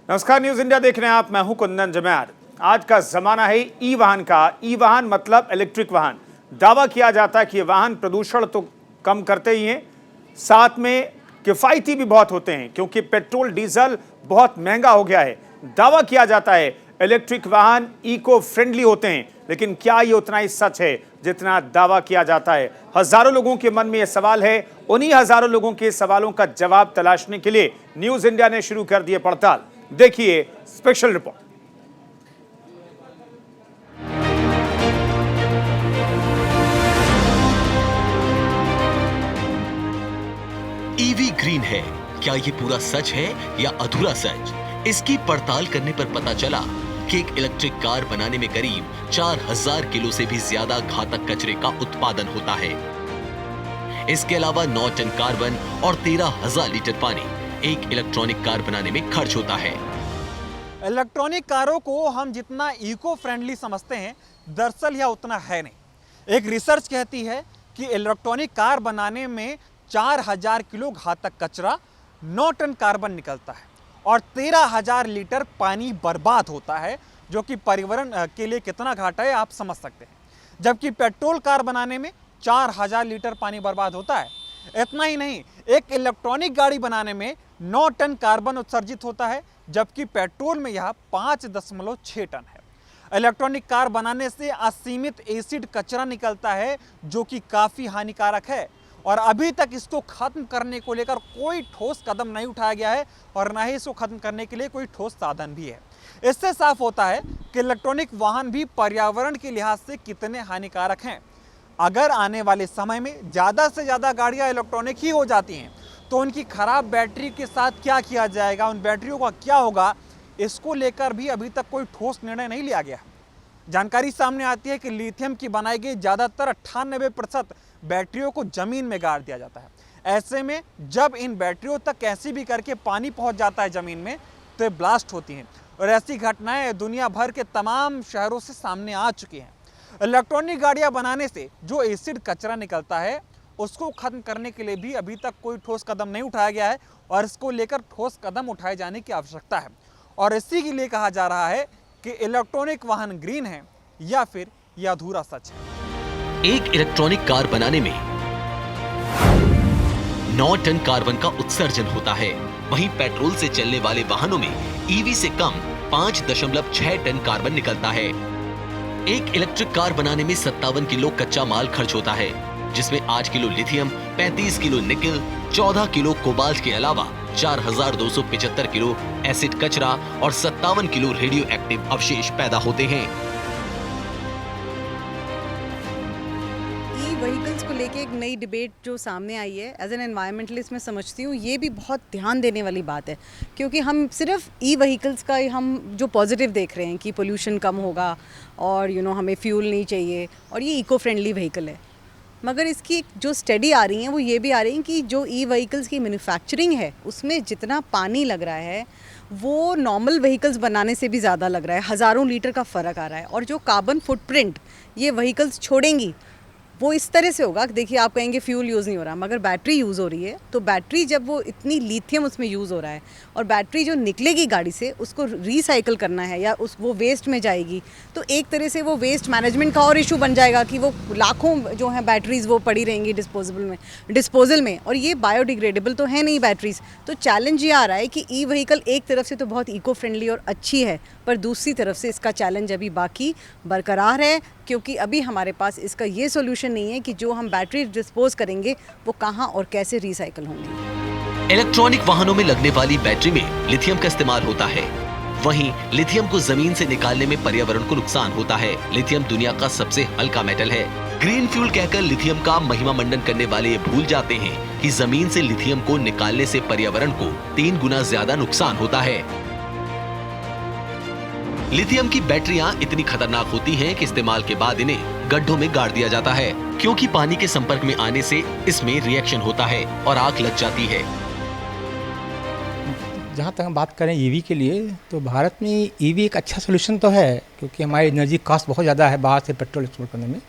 नमस्कार, news India देख रहे हैं आप। मैं हूं कुंदन जमैर। आज का जमाना है ई वाहन का। ई वाहन मतलब इलेक्ट्रिक वाहन। दावा किया जाता है कि ये वाहन प्रदूषण तो कम करते ही हैं, साथ में किफायती भी बहुत होते हैं, क्योंकि पेट्रोल डीजल बहुत महंगा हो गया है। दावा किया जाता है इलेक्ट्रिक वाहन इको फ्रेंडली होते हैं, लेकिन क्या ये उतना ही सच है जितना दावा किया जाता है? हजारों लोगों के मन में यह सवाल है। उन्हीं हजारों लोगों के सवालों का जवाब तलाशने के लिए न्यूज इंडिया ने शुरू कर दी है पड़ताल। देखिए स्पेशल रिपोर्ट। ईवी ग्रीन है, क्या ये पूरा सच है या अधूरा सच? इसकी पड़ताल करने पर पता चला कि एक इलेक्ट्रिक कार बनाने में करीब 4000 किलो से भी ज्यादा घातक कचरे का उत्पादन होता है। इसके अलावा 9 टन कार्बन और 13,000 लीटर पानी एक इलेक्ट्रॉनिक कार बनाने में खर्च होता है। इलेक्ट्रॉनिक कारों को हम जितना इको फ्रेंडली समझते हैं, दरअसल यह उतना है नहीं। एक रिसर्च कहती है कि इलेक्ट्रॉनिक कार बनाने में 4000 किलो घातक कचरा, 9 टन कार्बन निकलता है और 13,000 लीटर पानी बर्बाद होता है, जो कि पर्यावरण के लिए कितना घाटा है आप समझ सकते हैं। जबकि पेट्रोल कार बनाने में 4000 लीटर पानी बर्बाद होता है। इतना ही नहीं, एक इलेक्ट्रॉनिक गाड़ी बनाने में 9 टन कार्बन उत्सर्जित होता है, जबकि पेट्रोल में यह 5.6 टन है। इलेक्ट्रॉनिक कार बनाने से असीमित एसिड कचरा निकलता है, जो कि काफ़ी हानिकारक है और अभी तक इसको खत्म करने को लेकर कोई ठोस कदम नहीं उठाया गया है और ना ही इसको खत्म करने के लिए कोई ठोस साधन भी है। इससे साफ होता है कि इलेक्ट्रॉनिक वाहन भी पर्यावरण के लिहाज से कितने हानिकारक हैं। अगर आने वाले समय में ज़्यादा से ज़्यादा गाड़ियाँ इलेक्ट्रॉनिक ही हो जाती हैं, तो उनकी खराब बैटरी के साथ क्या किया जाएगा, उन बैटरियों का क्या होगा, इसको लेकर भी अभी तक कोई ठोस निर्णय नहीं लिया गया। जानकारी सामने आती है कि लिथियम की बनाई गई ज़्यादातर 98% बैटरियों को जमीन में गाड़ दिया जाता है। ऐसे में जब इन बैटरियों तक कैसे भी करके पानी पहुंच जाता है जमीन में, तो ये ब्लास्ट होती हैं और ऐसी घटनाएं दुनिया भर के तमाम शहरों से सामने आ चुकी हैं। इलेक्ट्रॉनिक गाड़ियां बनाने से जो एसिड कचरा निकलता है, उसको खत्म करने के लिए भी अभी तक कोई ठोस कदम नहीं उठाया गया है और इसको लेकर ठोस कदम उठाए जाने की आवश्यकता है। और इसी के लिए कहा जा रहा है कि इलेक्ट्रॉनिक वाहन ग्रीन है या फिर यह अधूरा सच है। एक इलेक्ट्रॉनिक कार बनाने में 9 टन कार्बन का उत्सर्जन होता है। वहीं पेट्रोल से चलने वाले वाहनों में ईवी से कम 5.6 टन कार्बन निकलता है। एक इलेक्ट्रिक कार बनाने में 57 किलो कच्चा माल खर्च होता है, जिसमें 8 kilo lithium, 35 kilo nickel, 14 kilo cobalt के अलावा 4275 किलो एसिड कचरा और 57 किलो रेडियो एक्टिव अवशेष पैदा होते हैं। ई व्हीकल्स को लेके एक नई डिबेट जो सामने आई है, एज एन एनवायरमेंटलिस्ट मैं समझती हूँ ये भी बहुत ध्यान देने वाली बात है, क्योंकि हम सिर्फ ई व्हीकल्स का हम जो पॉजिटिव देख रहे हैं कि पोल्यूशन कम होगा और हमें फ्यूल नहीं चाहिए और ये इको फ्रेंडली व्हीकल है, मगर इसकी जो स्टडी आ रही हैं वो ये भी आ रही हैं कि जो ई व्हीकल्स की मैन्युफैक्चरिंग है उसमें जितना पानी लग रहा है वो नॉर्मल व्हीकल्स बनाने से भी ज़्यादा लग रहा है। हज़ारों लीटर का फ़र्क आ रहा है और जो कार्बन फुटप्रिंट ये व्हीकल्स छोड़ेंगी वो इस तरह से होगा कि देखिए, आप कहेंगे फ्यूल यूज़ नहीं हो रहा, मगर बैटरी यूज़ हो रही है। तो बैटरी जब वो इतनी लिथियम उसमें यूज़ हो रहा है और बैटरी जो निकलेगी गाड़ी से उसको रिसाइकल करना है या वो वेस्ट में जाएगी, तो एक तरह से वो वेस्ट मैनेजमेंट का और इशू बन जाएगा कि वो लाखों जो हैं बैटरीज वो पड़ी रहेंगी डिस्पोजल में और ये बायोडिग्रेडेबल तो है नहीं बैटरीज। तो चैलेंज ये आ रहा है कि ई व्हीकल एक तरफ से तो बहुत इको फ्रेंडली और अच्छी है, पर दूसरी तरफ से इसका चैलेंज अभी बाकी बरकरार है, क्योंकि अभी हमारे पास इसका ये सॉल्यूशन नहीं है कि जो हम बैटरी डिस्पोज करेंगे वो कहाँ और कैसे रिसाइकल होंगी। इलेक्ट्रॉनिक वाहनों में लगने वाली बैटरी में लिथियम का इस्तेमाल होता है। वहीं लिथियम को जमीन से निकालने में पर्यावरण को नुकसान होता है। लिथियम दुनिया का सबसे हल्का मेटल है। ग्रीन फ्यूल कहकर लिथियम का महिमा मंडन करने वाले ये भूल जाते हैं कि जमीन से लिथियम को निकालने से पर्यावरण को 3 गुना ज्यादा नुकसान होता है। लिथियम की बैटरियां इतनी खतरनाक होती हैं कि इस्तेमाल के बाद इन्हें गड्ढों में गाड़ दिया जाता है, क्योंकि पानी के संपर्क में आने से इसमें रिएक्शन होता है और आग लग जाती है। जहाँ तक हम बात करें ईवी के लिए, तो भारत में ईवी एक अच्छा सोल्यूशन तो है, क्योंकि हमारी एनर्जी कॉस्ट बहुत ज़्यादा है बाहर से पेट्रोल एक्सपोर्ट करने में।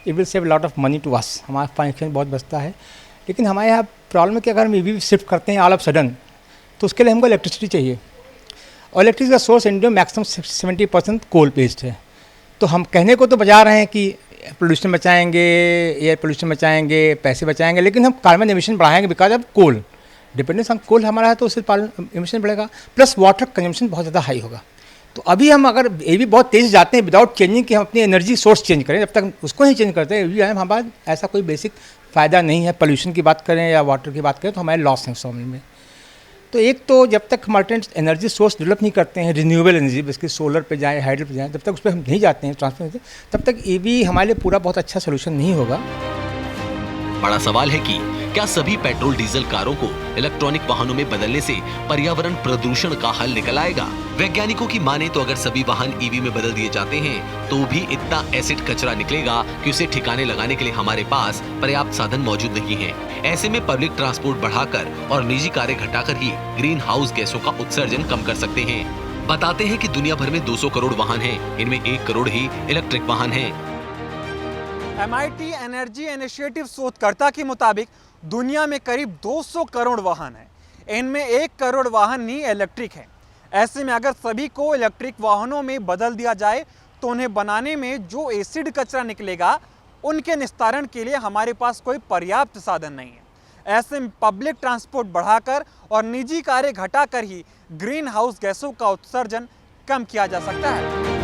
It will save lot of money to us, हमारा फाइनेंशियल बहुत बचता है। लेकिन हमारे यहाँ प्रॉब्लम है कि अगर हम ईवी शिफ्ट करते हैं ऑल ऑफ सडन, तो उसके लिए हमको इलेक्ट्रिसिटी चाहिए। और इलेक्ट्रिक का सोर्स इंडिया में मैक्सिमम 70% कोल बेस्ड है। तो हम कहने को तो बजा रहे हैं कि पोल्यूशन बचाएंगे, एयर पोल्यूशन बचाएंगे, पैसे बचाएंगे, लेकिन हम कार्बन एमिशन बढ़ाएंगे because of coal. Dependence on coal हमारा है तो उससे एमिशन बढ़ेगा, प्लस वाटर कंजम्पशन बहुत ज़्यादा हाई होगा। तो अभी हम अगर ये भी बहुत तेज़ जाते हैं विदाउट चेंजिंग कि हम अपनी एनर्जी सोर्स चेंज करें, जब तक उसको नहीं चेंज करते हमारे पास ऐसा कोई बेसिक फ़ायदा नहीं है। पोल्यूशन की बात करें या वाटर की बात करें तो हमारे लॉस हैं उस मामले में। तो एक तो जब तक हम अल्टरनेट एनर्जी सोर्स डेवलप नहीं करते हैं, रिन्यूएबल एनर्जी बेसिकली सोलर पे जाएँ, हाइड्रो पे जाएँ, जब तक उस पर हम नहीं जाते हैं ट्रांसफर, तब तक ईवी हमारे लिए पूरा बहुत अच्छा सोल्यूशन नहीं होगा। बड़ा सवाल है कि क्या सभी पेट्रोल डीजल कारों को इलेक्ट्रॉनिक वाहनों में बदलने से पर्यावरण प्रदूषण का हल निकल आएगा? वैज्ञानिकों की माने तो अगर सभी वाहन ईवी में बदल दिए जाते हैं तो भी इतना एसिड कचरा निकलेगा कि उसे ठिकाने लगाने के लिए हमारे पास पर्याप्त साधन मौजूद नहीं है। ऐसे में पब्लिक ट्रांसपोर्ट बढ़ाकर और निजी कारें घटाकर ही ग्रीन हाउस गैसों का उत्सर्जन कम कर सकते हैं। बताते हैं कि दुनिया भर में 200 करोड़ वाहन हैं, इनमें 1 करोड़ ही इलेक्ट्रिक वाहन हैं। MIT एनर्जी इनिशिएटिव शोधकर्ता के मुताबिक दुनिया में करीब 200 करोड़ वाहन हैं। इनमें 1 करोड़ वाहन ही इलेक्ट्रिक हैं। ऐसे में अगर सभी को इलेक्ट्रिक वाहनों में बदल दिया जाए तो उन्हें बनाने में जो एसिड कचरा निकलेगा उनके निस्तारण के लिए हमारे पास कोई पर्याप्त साधन नहीं है। ऐसे में पब्लिक ट्रांसपोर्ट बढ़ाकर और निजी कारें घटाकर ही ग्रीन हाउस गैसों का उत्सर्जन कम किया जा सकता है।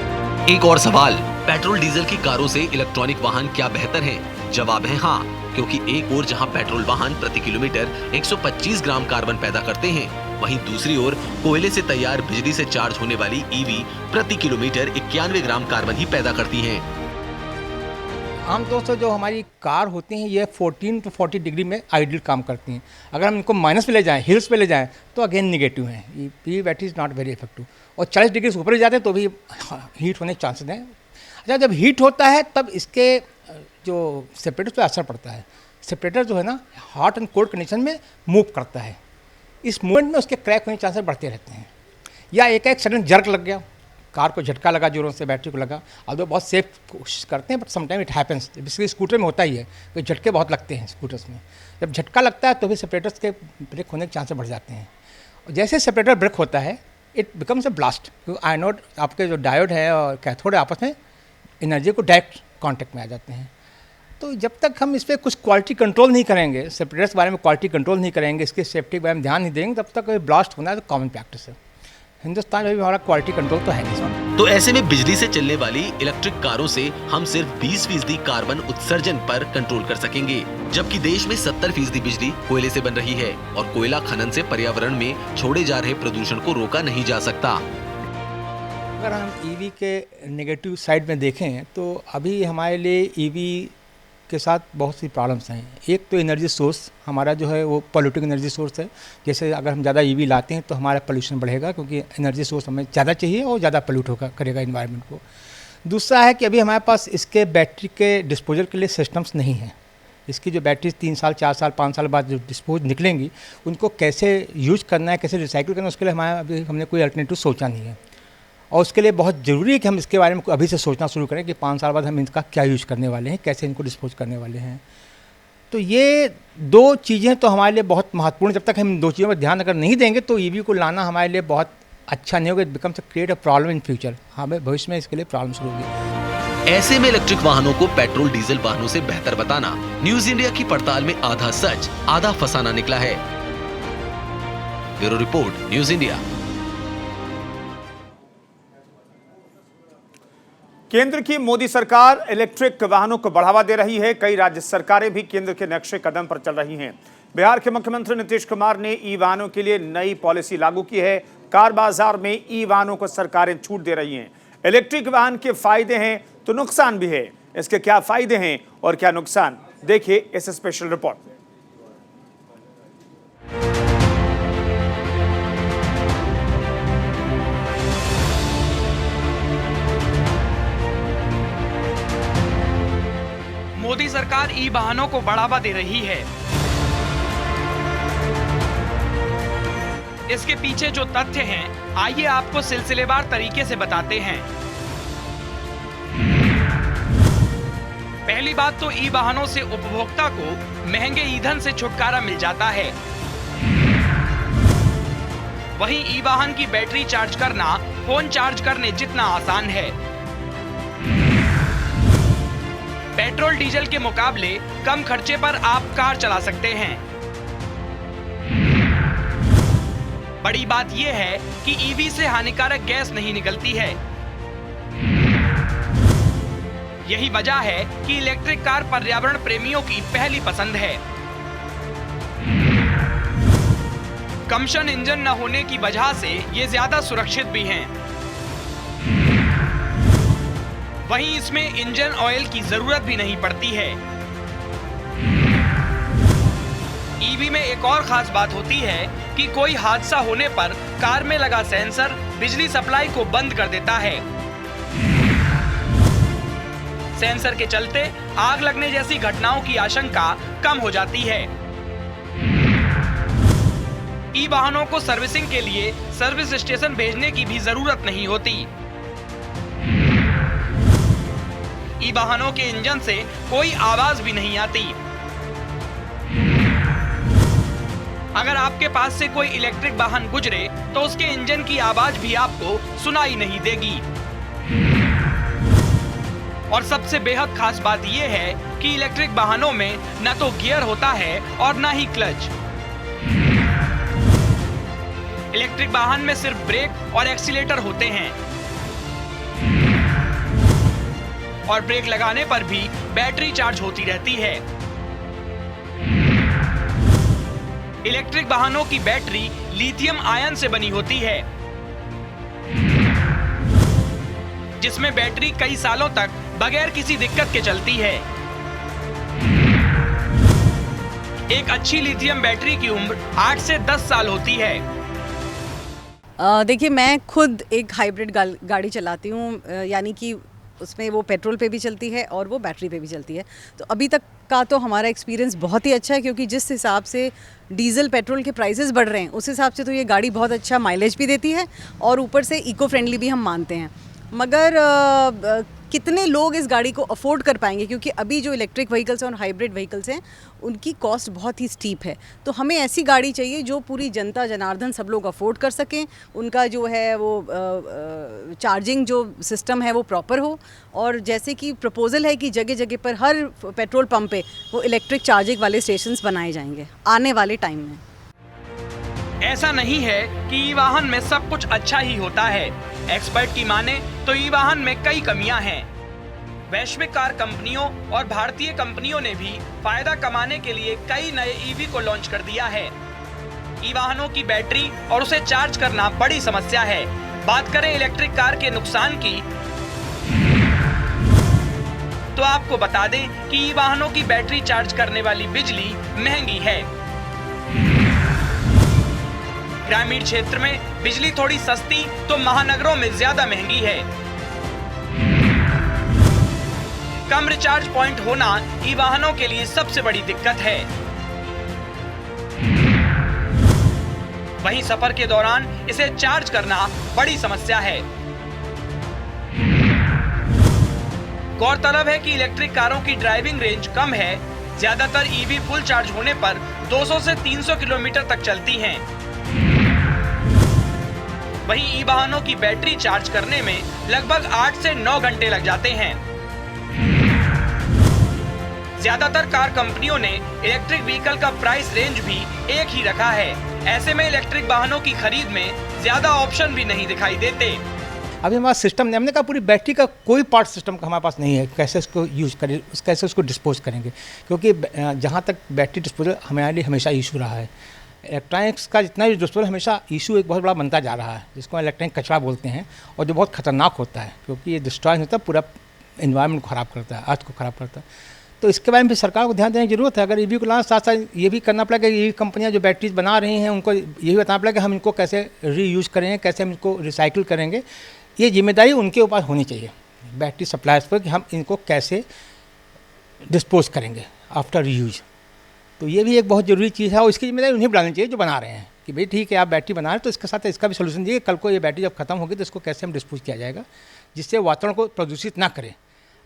एक और सवाल, पेट्रोल डीजल की कारों से इलेक्ट्रॉनिक वाहन क्या बेहतर हैं? जवाब है हाँ, क्योंकि एक ओर जहां पेट्रोल वाहन प्रति किलोमीटर 125 ग्राम कार्बन पैदा करते हैं, वहीं दूसरी ओर कोयले से तैयार बिजली से चार्ज होने वाली ईवी प्रति किलोमीटर 91 ग्राम कार्बन ही पैदा करती हैं। आमतौर से जो हमारी कार होती हैं ये 14 to 40 डिग्री में आइडियल काम करती हैं। अगर हम इनको माइनस पे ले जाएं, हिल्स पे ले जाएं तो अगेन निगेटिव हैं, ये battery is not very effective. और 40 डिग्री से ऊपर जाते हैं तो भी हीट होने के चांसेस हैं। अच्छा, जब हीट होता है तब इसके जो सेपरेटर पे असर पड़ता है। सेपरेटर जो है ना हॉट एंड कोल्ड कंडीशन में मूव करता है, इस मूवमेंट में उसके क्रैक होने के चांसेस बढ़ते रहते हैं। या एक सडन जर्क लग गया, कार को झटका लगा जोरों से, बैटरी को लगा, अब तो बहुत सेफ कोशिश करते हैं but sometime it happens. Basically scooter में होता ही है कि झटके बहुत लगते हैं स्कूटर्स में। जब झटका लगता है तो भी सेपरेटर्स के ब्रेक होने के चांसेस बढ़ जाते हैं। और जैसे सेपरेटर ब्रेक होता है इट बिकम्स अ ब्लास्ट, क्योंकि आयनोड आपके जो डायोड है और कैथोड आपस में एनर्जी को डायरेक्ट कॉन्टेक्ट में आ जाते हैं। तो जब तक हम इस पर कुछ क्वालिटी कंट्रोल नहीं करेंगे, सेपरेटर्स के बारे में क्वालिटी कंट्रोल नहीं करेंगे, इसके सेफ्टी के बारे में ध्यान नहीं देंगे, तब तक ब्लास्ट होना है तो कॉमन प्रैक्टिस है। हिंदुस्तान में भी हमारा क्वालिटी कंट्रोल तो है नहीं। तो ऐसे में बिजली से चलने वाली इलेक्ट्रिक कारों से हम सिर्फ 20% कार्बन उत्सर्जन पर कंट्रोल कर सकेंगे, जबकि देश में 70% बिजली कोयले से बन रही है और कोयला खनन से पर्यावरण में छोड़े जा रहे प्रदूषण को रोका नहीं जा सकता। अगर हम ईवी के नेगेटिव साइड में देखें तो अभी हमारे लिए ईवी के साथ बहुत सी प्रॉब्लम्स हैं। एक तो एनर्जी सोर्स हमारा जो है वो पॉल्यूटिंग एनर्जी सोर्स है। जैसे अगर हम ज़्यादा ईवी लाते हैं तो हमारा पोल्यूशन बढ़ेगा, क्योंकि एनर्जी सोर्स हमें ज़्यादा चाहिए और ज़्यादा पोल्यूट होगा करेगा इन्वायरमेंट को। दूसरा है कि अभी हमारे पास इसके बैटरी के डिस्पोजल के लिए सिस्टम्स नहीं हैं। इसकी जो बैटरी 3 साल 4 साल 5 साल बाद जो डिस्पोज निकलेंगी उनको कैसे यूज करना है, कैसे रिसाइकिल करना है, उसके लिए हमारा अभी हमने कोई अल्टरनेटिव सोचा नहीं है। और उसके लिए बहुत ज़रूरी है कि हम इसके बारे में अभी से सोचना शुरू करें कि 5 साल बाद हम इनका क्या यूज़ करने वाले हैं, कैसे इनको डिस्पोज करने वाले हैं। तो ये 2 चीज़ें तो हमारे लिए बहुत महत्वपूर्ण। जब तक हम इन 2 चीज़ों पर ध्यान अगर नहीं देंगे तो ईवी को लाना हमारे लिए बहुत अच्छा नहीं होगा। It becomes create a problem in future. हमें भविष्य में इसके लिए प्रॉब्लम शुरू होगी। ऐसे में इलेक्ट्रिक वाहनों को पेट्रोल डीजल वाहनों से बेहतर बताना न्यूज इंडिया की पड़ताल में आधा सच आधा फसाना निकला है। Bureau report, news India. केंद्र की मोदी सरकार इलेक्ट्रिक वाहनों को बढ़ावा दे रही है। कई राज्य सरकारें भी केंद्र के नक्शे कदम पर चल रही हैं। बिहार के मुख्यमंत्री नीतीश कुमार ने ई वाहनों के लिए नई पॉलिसी लागू की है। कार बाजार में ई वाहनों को सरकारें छूट दे रही हैं। इलेक्ट्रिक वाहन के फायदे हैं तो नुकसान भी है। इसके क्या फायदे हैं और क्या नुकसान, देखिए इस स्पेशल रिपोर्ट में। मोदी सरकार ई वाहनों को बढ़ावा दे रही है। इसके पीछे जो तथ्य हैं, आइए आपको सिलसिलेवार तरीके से बताते हैं। पहली बात तो ई वाहनों से उपभोक्ता को महंगे ईंधन से छुटकारा मिल जाता है। वहीं ई वाहन की बैटरी चार्ज करना फोन चार्ज करने जितना आसान है। पेट्रोल डीजल के मुकाबले कम खर्चे पर आप कार चला सकते हैं। बड़ी बात यह है कि ईवी से हानिकारक गैस नहीं निकलती है। यही वजह है कि इलेक्ट्रिक कार पर्यावरण प्रेमियों की पहली पसंद है। कंबशन इंजन न होने की वजह से ये ज्यादा सुरक्षित भी हैं। वहीं इसमें इंजन ऑयल की जरूरत भी नहीं पड़ती है। ईवी में एक और खास बात होती है कि कोई हादसा होने पर कार में लगा सेंसर बिजली सप्लाई को बंद कर देता है। सेंसर के चलते आग लगने जैसी घटनाओं की आशंका कम हो जाती है। ई वाहनों को सर्विसिंग के लिए सर्विस स्टेशन भेजने की भी जरूरत नहीं होती। ई वाहनों के इंजन से कोई आवाज भी नहीं आती। अगर आपके पास से कोई इलेक्ट्रिक वाहन गुजरे तो उसके इंजन की आवाज भी आपको सुनाई नहीं देगी। और सबसे बेहद खास बात यह है कि इलेक्ट्रिक वाहनों में न तो गियर होता है और न ही क्लच। इलेक्ट्रिक वाहन में सिर्फ ब्रेक और एक्सीलेटर होते हैं और ब्रेक लगाने पर भी बैटरी चार्ज होती रहती है। इलेक्ट्रिक वाहनों की बैटरी लिथियम आयन से बनी होती है, जिसमें बैटरी कई सालों तक बगैर किसी दिक्कत के चलती है। एक अच्छी लिथियम बैटरी की उम्र 8 से 10 साल होती है। देखिए, मैं खुद एक हाइब्रिड गाड़ी चलाती हूँ, यानी कि उसमें वो पेट्रोल पे भी चलती है और वो बैटरी पे भी चलती है। तो अभी तक का तो हमारा एक्सपीरियंस बहुत ही अच्छा है, क्योंकि जिस हिसाब से डीजल पेट्रोल के प्राइसेस बढ़ रहे हैं उस हिसाब से तो ये गाड़ी बहुत अच्छा माइलेज भी देती है और ऊपर से इको फ्रेंडली भी हम मानते हैं। मगर कितने लोग इस गाड़ी को अफोर्ड कर पाएंगे, क्योंकि अभी जो इलेक्ट्रिक व्हीकल्स हैं और हाइब्रिड व्हीकल्स हैं उनकी कॉस्ट बहुत ही स्टीप है। तो हमें ऐसी गाड़ी चाहिए जो पूरी जनता जनार्दन सब लोग अफोर्ड कर सकें, उनका जो है वो चार्जिंग जो सिस्टम है वो प्रॉपर हो, और जैसे कि प्रपोजल है कि जगह जगह पर हर पेट्रोल पंप पे वो इलेक्ट्रिक चार्जिंग वाले स्टेशंस बनाए जाएंगे आने वाले टाइम में। ऐसा नहीं है कि ई वाहन में सब कुछ अच्छा ही होता है। एक्सपर्ट की माने तो ई वाहन में कई कमियां हैं। वैश्विक कार कंपनियों और भारतीय कंपनियों ने भी फायदा कमाने के लिए कई नए ईवी को लॉन्च कर दिया है। ई वाहनों की बैटरी और उसे चार्ज करना बड़ी समस्या है। बात करें इलेक्ट्रिक कार के नुकसान की, तो आपको बता दें कि ई वाहनों की बैटरी चार्ज करने वाली बिजली महंगी है। ग्रामीण क्षेत्र में बिजली थोड़ी सस्ती तो महानगरों में ज्यादा महंगी है। कम रिचार्ज पॉइंट होना ई वाहनों के लिए सबसे बड़ी दिक्कत है। वहीं सफर के दौरान इसे चार्ज करना बड़ी समस्या है। गौरतलब है कि इलेक्ट्रिक कारों की ड्राइविंग रेंज कम है। ज्यादातर ईवी फुल चार्ज होने पर 200 से 300 किलोमीटर तक चलती हैं। वहीं ई वाहनों की बैटरी चार्ज करने में लगभग 8 से 9 घंटे लग जाते हैं। ज्यादातर कार कंपनियों ने इलेक्ट्रिक व्हीकल का प्राइस रेंज भी एक ही रखा है। ऐसे में इलेक्ट्रिक वाहनों की खरीद में ज्यादा ऑप्शन भी नहीं दिखाई देते। अभी हमारा सिस्टम हमने कहा पूरी बैटरी का कोई पार्ट सिस्टम का हमारे पास नहीं है, कैसे उसको यूज करें, कैसे उसको डिस्पोज करेंगे, क्योंकि जहाँ तक बैटरी डिस्पोजल हमारे लिए हमेशा इशू रहा है। इलेक्ट्रॉनिक्स का जितना भी डिस्पोजल हमेशा इशू एक बहुत बड़ा बनता जा रहा है, जिसको इलेक्ट्रॉनिक कचरा बोलते हैं, और जो बहुत खतरनाक होता है क्योंकि ये डिस्ट्रॉय होता है, पूरा एनवायरनमेंट को ख़राब करता है, अर्थ को ख़राब करता है। तो इसके बारे में भी सरकार को ध्यान देने की जरूरत है। अगर ईवी को लाना, साथ साथ ये भी करना पड़ेगा कि ये कंपनियां जो बैटरीज बना रही हैं उनको ये भी बताना पड़ेगा कि हम इनको कैसे रीयूज करेंगे, कैसे हम इनको रिसाइकिल करेंगे। ये जिम्मेदारी उनके ऊपर होनी चाहिए, बैटरी सप्लायर्स पर, कि हम इनको कैसे डिस्पोज करेंगे आफ्टर रीयूज। तो ये भी एक बहुत ज़रूरी चीज़ है और इसकी जिम्मेदारी उन्हें बनानी चाहिए जो बना रहे हैं, कि भाई ठीक है आप बैटरी बना रहे हैं तो इसके साथ इसका भी सोल्यूशन दीजिए। कल को ये बैटरी जब खत्म होगी तो इसको कैसे हम डिस्पोज किया जाएगा जिससे वातावरण को प्रदूषित ना करे।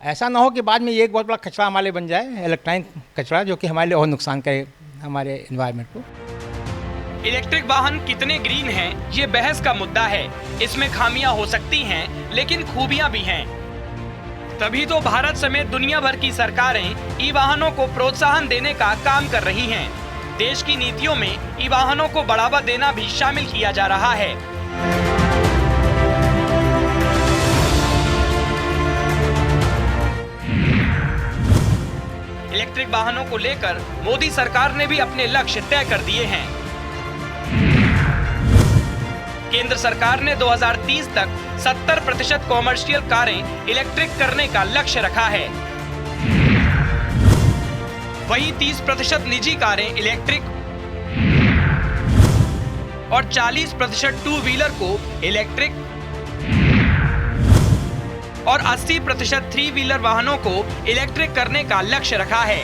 ऐसा ना हो कि बाद में ये एक बहुत बड़ा कचरा हमारे लिए बन जाए, इलेक्ट्रॉनिक कचरा, जो कि हमारे लिए और नुकसान करे हमारे एनवायरनमेंट को। इलेक्ट्रिक वाहन कितने ग्रीन हैं, ये बहस का मुद्दा है। इसमें खामियां हो सकती हैं, लेकिन खूबियां भी हैं। तभी तो भारत समेत दुनिया भर की सरकारें ई वाहनों को प्रोत्साहन देने का काम कर रही हैं। देश की नीतियों में ई वाहनों को बढ़ावा देना भी शामिल किया जा रहा है। इलेक्ट्रिक वाहनों को लेकर मोदी सरकार ने भी अपने लक्ष्य तय कर दिए हैं। केंद्र सरकार ने 2030 तक 70% कॉमर्शियल कारें इलेक्ट्रिक करने का लक्ष्य रखा है। वहीं 30% निजी कारें इलेक्ट्रिक और 40% टू व्हीलर को इलेक्ट्रिक और 80% थ्री व्हीलर वाहनों को इलेक्ट्रिक करने का लक्ष्य रखा है।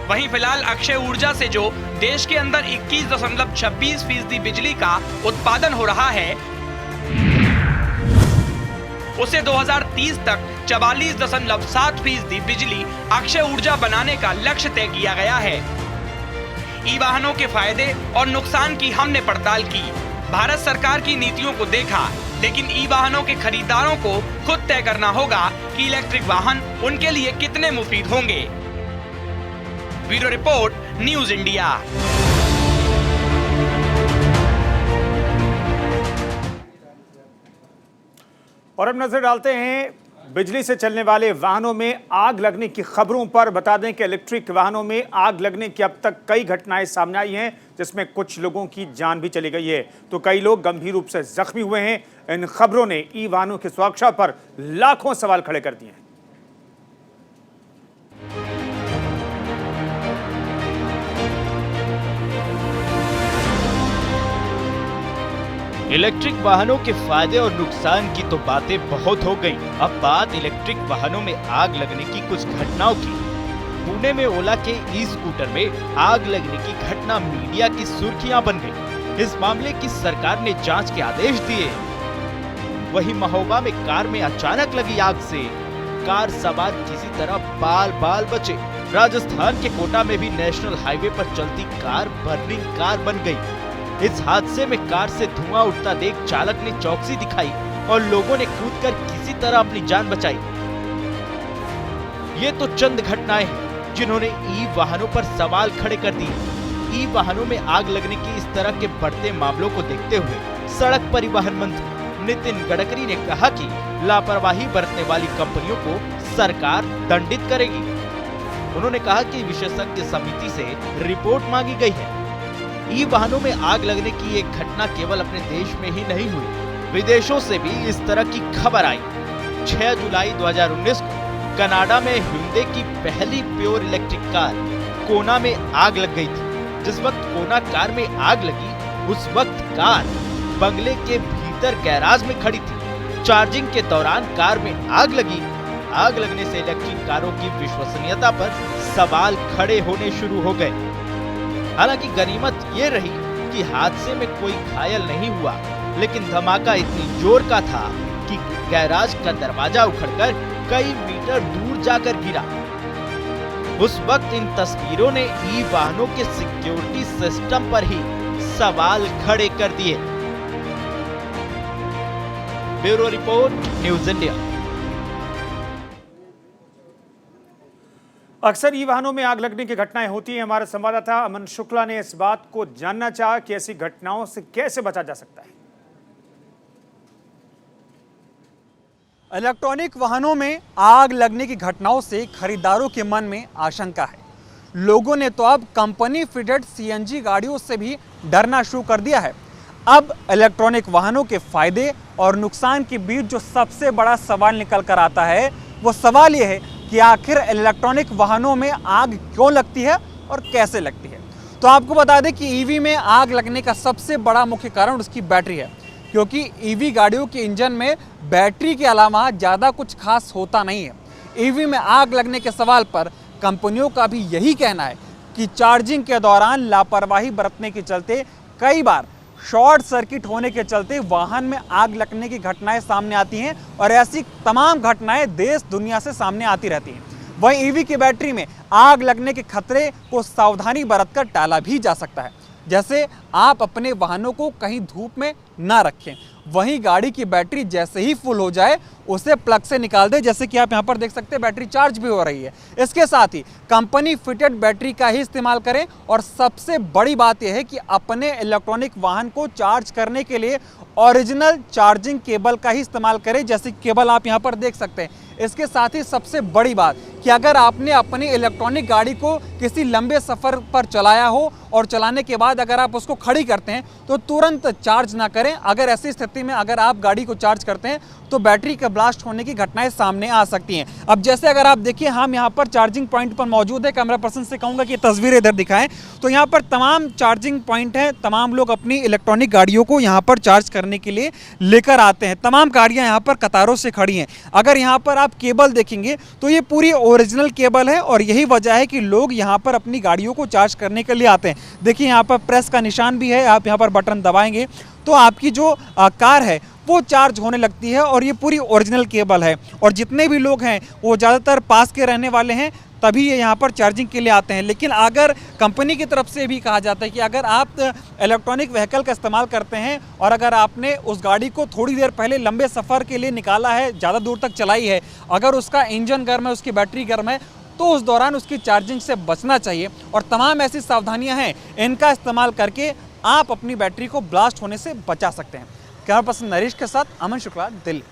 वहीं फिलहाल अक्षय ऊर्जा से जो देश के अंदर 21.26% बिजली का उत्पादन हो रहा है, उसे 2030 तक 44.7% बिजली अक्षय ऊर्जा बनाने का लक्ष्य तय किया गया है। ई वाहनों के फायदे और नुकसान की हमने पड़ताल की, भारत सरकार की नीतियों को देखा, लेकिन ई वाहनों के खरीदारों को खुद तय करना होगा कि इलेक्ट्रिक वाहन उनके लिए कितने मुफीद होंगे। Bureau report, news India. और अब नजर डालते हैं बिजली से चलने वाले वाहनों में आग लगने की खबरों पर। बता दें कि इलेक्ट्रिक वाहनों में आग लगने की अब तक कई घटनाएं सामने आई हैं, जिसमें कुछ लोगों की जान भी चली गई है, तो कई लोग गंभीर रूप से जख्मी हुए हैं। इन खबरों ने ई वाहनों की सुरक्षा पर लाखों सवाल खड़े कर दिए हैं। इलेक्ट्रिक वाहनों के फायदे और नुकसान की तो बातें बहुत हो गई। अब बात इलेक्ट्रिक वाहनों में आग लगने की कुछ घटनाओं की। पुणे में ओला के ई स्कूटर में आग लगने की घटना मीडिया की सुर्खियां बन गई। इस मामले की सरकार ने जांच के आदेश दिए। वहीं महोबा में कार में अचानक लगी आग से कार सवार किसी तरह बाल बाल बचे। राजस्थान के कोटा में भी नेशनल हाईवे पर चलती कार बर्निंग कार बन गई। इस हादसे में कार से धुआं उठता देख चालक ने चौकसी दिखाई और लोगों ने कूदकर किसी तरह अपनी जान बचाई। ये तो चंद घटनाएं हैं जिन्होंने ई वाहनों पर सवाल खड़े कर दिए। ई वाहनों में आग लगने की इस तरह के बढ़ते मामलों को देखते हुए सड़क परिवहन मंत्री नितिन गडकरी ने कहा कि लापरवाही बरतने वाली कंपनियों को सरकार दंडित करेगी। उन्होंने कहा कि विशेषज्ञ समिति से रिपोर्ट मांगी गई है। ई वाहनों में आग लगने की एक घटना केवल अपने देश में ही नहीं हुई, विदेशों से भी इस तरह की खबर आई। 6 जुलाई 2019 को कनाडा में hyundai की पहली प्योर इलेक्ट्रिक कार कोना में आग लग गई थी। जिस वक्त कोना कार में आग लगी, उस वक्त कार बंगले के भीतर गैराज में खड़ी थी। चार्जिंग के दौरान कार में आग लगी। आग लगने से इलेक्ट्रिक कारों की विश्वसनीयता पर सवाल खड़े होने शुरू हो गए। हालांकि गनीमत ये रही कि हादसे में कोई घायल नहीं हुआ, लेकिन धमाका इतनी जोर का था कि गैराज का दरवाजा उखड़कर कई मीटर दूर जाकर गिरा। उस वक्त इन तस्वीरों ने ई वाहनों के सिक्योरिटी सिस्टम पर ही सवाल खड़े कर दिए। Bureau report, news India. अक्सर ई वाहनों में आग लगने की घटनाएं होती हैं। हमारे संवाददाता अमन शुक्ला ने इस बात को जानना चाहा कि ऐसी घटनाओं से कैसे बचा जा सकता है। इलेक्ट्रॉनिक वाहनों में आग लगने की घटनाओं से खरीदारों के मन में आशंका है। लोगों ने तो अब कंपनी फिटेड सीएनजी गाड़ियों से भी डरना शुरू कर दिया है। अब इलेक्ट्रॉनिक वाहनों के फायदे और नुकसान के बीच जो सबसे बड़ा सवाल निकल कर आता है, वो सवाल ये है कि आखिर इलेक्ट्रॉनिक वाहनों में आग क्यों लगती है और कैसे लगती है। तो आपको बता दें कि ईवी में आग लगने का सबसे बड़ा मुख्य कारण उसकी बैटरी है, क्योंकि ईवी गाड़ियों के इंजन में बैटरी के अलावा ज़्यादा कुछ खास होता नहीं है। ईवी में आग लगने के सवाल पर कंपनियों का भी यही कहना है कि चार्जिंग के दौरान लापरवाही बरतने के चलते कई बार शॉर्ट सर्किट होने के चलते वाहन में आग लगने की घटनाएं सामने आती हैं और ऐसी तमाम घटनाएं देश दुनिया से सामने आती रहती हैं। वहीं ईवी की बैटरी में आग लगने के खतरे को सावधानी बरतकर टाला भी जा सकता है। जैसे आप अपने वाहनों को कहीं धूप में ना रखें, वहीं गाड़ी की बैटरी जैसे ही फुल हो जाए उसे प्लग से निकाल दें, जैसे कि आप यहाँ पर देख सकते हैं बैटरी चार्ज भी हो रही है। इसके साथ ही कंपनी फिटेड बैटरी का ही इस्तेमाल करें और सबसे बड़ी बात यह है कि अपने इलेक्ट्रॉनिक वाहन को चार्ज करने के लिए ओरिजिनल चार्जिंग केबल का ही इस्तेमाल करें, जैसे केबल आप यहाँ पर देख सकते हैं। इसके साथ ही सबसे बड़ी बात कि अगर आपने अपनी इलेक्ट्रॉनिक गाड़ी को किसी लंबे सफ़र पर चलाया हो और चलाने के बाद अगर आप उसको खड़ी करते हैं तो तुरंत चार्ज ना करें। अगर ऐसी स्थिति में अगर आप गाड़ी को चार्ज करते हैं तो बैटरी के ब्लास्ट होने की घटनाएं सामने आ सकती हैं। अब जैसे अगर आप देखिए, हम यहाँ पर चार्जिंग पॉइंट पर मौजूद है। कैमरा पर्सन से कहूँगा कि तस्वीरें इधर दिखाएं तो यहाँ पर तमाम चार्जिंग पॉइंट हैं। तमाम लोग अपनी इलेक्ट्रॉनिक गाड़ियों को यहाँ पर चार्ज करने के लिए लेकर आते हैं। तमाम गाड़ियाँ यहाँ पर कतारों से खड़ी हैं। अगर यहाँ पर आप केबल देखेंगे तो ये पूरी ओरिजिनल केबल है और यही वजह है कि लोग यहाँ पर अपनी गाड़ियों को चार्ज करने के लिए आते हैं। देखिए यहाँ पर प्रेस का निशान भी है, आप यहाँ पर बटन दबाएंगे तो आपकी जो कार है वो चार्ज होने लगती है और ये पूरी ओरिजिनल केबल है। और जितने भी लोग हैं वो ज़्यादातर पास के रहने वाले हैं, तभी ये यहाँ पर चार्जिंग के लिए आते हैं। लेकिन अगर कंपनी की तरफ से भी कहा जाता है कि अगर आप इलेक्ट्रॉनिक व्हीकल का इस्तेमाल करते हैं और अगर आपने उस गाड़ी को थोड़ी देर पहले लंबे सफ़र के लिए निकाला है, ज़्यादा दूर तक चलाई है, अगर उसका इंजन गर्म है, उसकी बैटरी गर्म है, तो उस दौरान उसकी चार्जिंग से बचना चाहिए। और तमाम ऐसी सावधानियां हैं, इनका इस्तेमाल करके आप अपनी बैटरी को ब्लास्ट होने से बचा सकते हैं। कैमरा पर्सन नरेश के साथ अमन शुक्ला, दिल्ली।